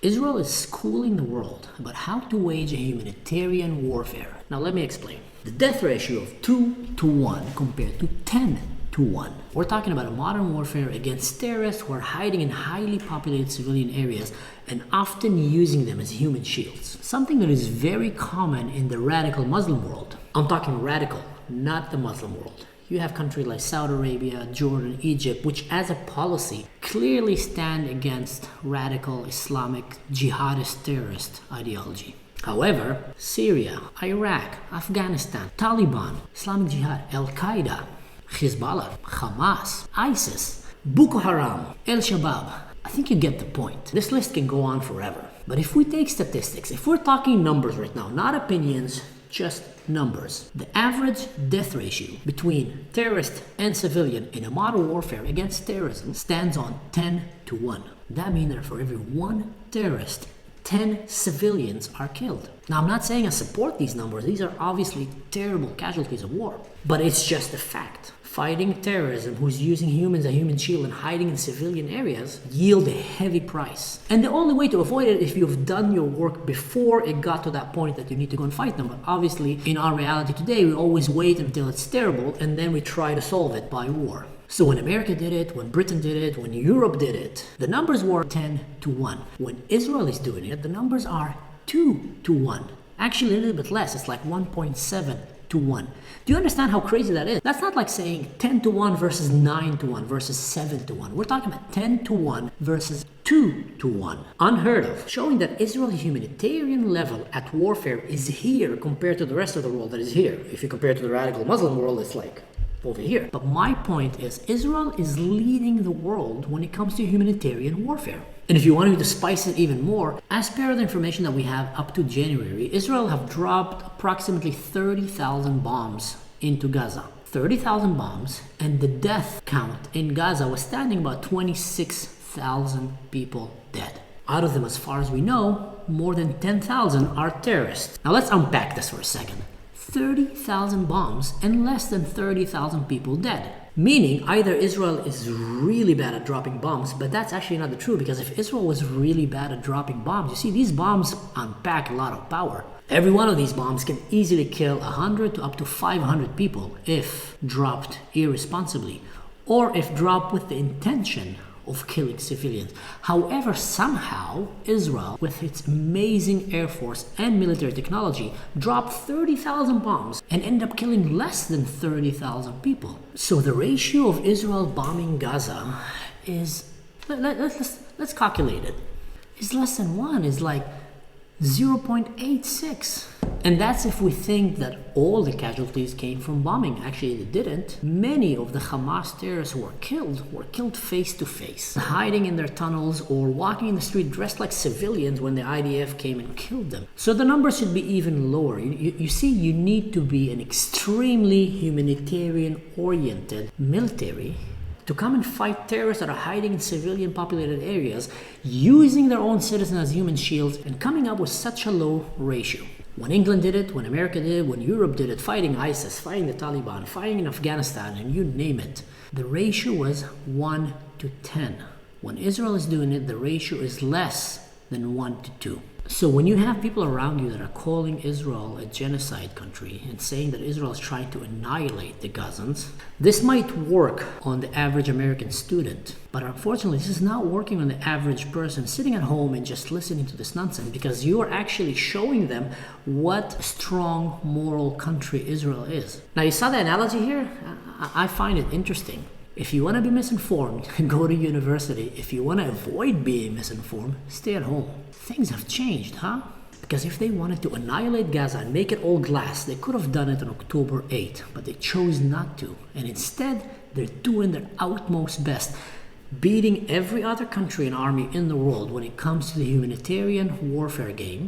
Israel is schooling the world about how to wage a humanitarian warfare. Now let me explain. The death ratio of 2 to 1 compared to 10 to 1. We're talking about a modern warfare against terrorists who are hiding in highly populated civilian areas and often using them as human shields. Something that is very common in the radical Muslim world. I'm talking radical, not the Muslim world. You have countries like Saudi Arabia, Jordan, Egypt, which as a policy clearly stand against radical Islamic jihadist terrorist ideology. However, Syria, Iraq, Afghanistan, Taliban, Islamic Jihad, Al-Qaeda, Hezbollah, Hamas, ISIS, Boko Haram, El-Shabaab. I think you get the point. This list can go on forever. But if we take statistics, if we're talking numbers right now, not opinions, just numbers. The average death ratio between terrorist and civilian in a modern warfare against terrorism stands on 10 to 1. That means that for every one terrorist, 10 civilians are killed. Now, I'm not saying I support these numbers. These are obviously terrible casualties of war. But it's just a fact. Fighting terrorism who's using humans as a human shield and hiding in civilian areas yield a heavy price. And the only way to avoid it is if you've done your work before it got to that point that you need to go and fight them. But obviously, in our reality today, we always wait until it's terrible and then we try to solve it by war. So when America did it, when Britain did it, when Europe did it, the numbers were 10 to 1. When Israel is doing it, the numbers are 2 to 1. Actually, a little bit less. It's like 1.7 to 1. Do you understand how crazy that is? That's not like saying 10 to 1 versus 9 to 1 versus 7 to 1. We're talking about 10 to 1 versus 2 to 1. Unheard of. Showing that Israel's humanitarian level at warfare is here compared to the rest of the world that is here. If you compare it to the radical Muslim world, it's like over here. But my point is, Israel is leading the world when it comes to humanitarian warfare. And if you want me to spice it even more, as per the information that we have up to January, Israel have dropped approximately 30,000 bombs into Gaza. 30,000 bombs, and the death count in Gaza was standing about 26,000 people dead. Out of them, as far as we know, more than 10,000 are terrorists. Now let's unpack this for a second. 30,000 bombs and less than 30,000 people dead. Meaning either Israel is really bad at dropping bombs, but that's actually not the truth, because if Israel was really bad at dropping bombs, you see, these bombs unpack a lot of power. Every one of these bombs can easily kill 100 to up to 500 people if dropped irresponsibly, or if dropped with the intention of killing civilians. However, somehow Israel, with its amazing air force and military technology, dropped 30,000 bombs and ended up killing less than 30,000 people. So the ratio of Israel bombing Gaza is, let's calculate it. It's less than 1. It's like 0.86. And that's if we think that all the casualties came from bombing. Actually, they didn't. Many of the Hamas terrorists who were killed face to face, hiding in their tunnels or walking in the street dressed like civilians when the IDF came and killed them. So the numbers should be even lower. You see, you need to be an extremely humanitarian-oriented military to come and fight terrorists that are hiding in civilian populated areas, using their own citizens as human shields, and coming up with such a low ratio. When England did it, when America did it, when Europe did it, fighting ISIS, fighting the Taliban, fighting in Afghanistan, and you name it, the ratio was 1 to 10. When Israel is doing it, the ratio is less than 1 to 2. So when you have people around you that are calling Israel a genocide country and saying that Israel is trying to annihilate the Gazans, this might work on the average American student. But unfortunately, this is not working on the average person sitting at home and just listening to this nonsense, because you are actually showing them what a strong moral country Israel is. Now, you saw the analogy here? I find it interesting. If you want to be misinformed, go to university. If you want to avoid being misinformed, stay at home. Things have changed, huh? Because if they wanted to annihilate Gaza and make it all glass, they could have done it on October 8th, but they chose not to. And instead, they're doing their utmost best, beating every other country and army in the world when it comes to the humanitarian warfare game.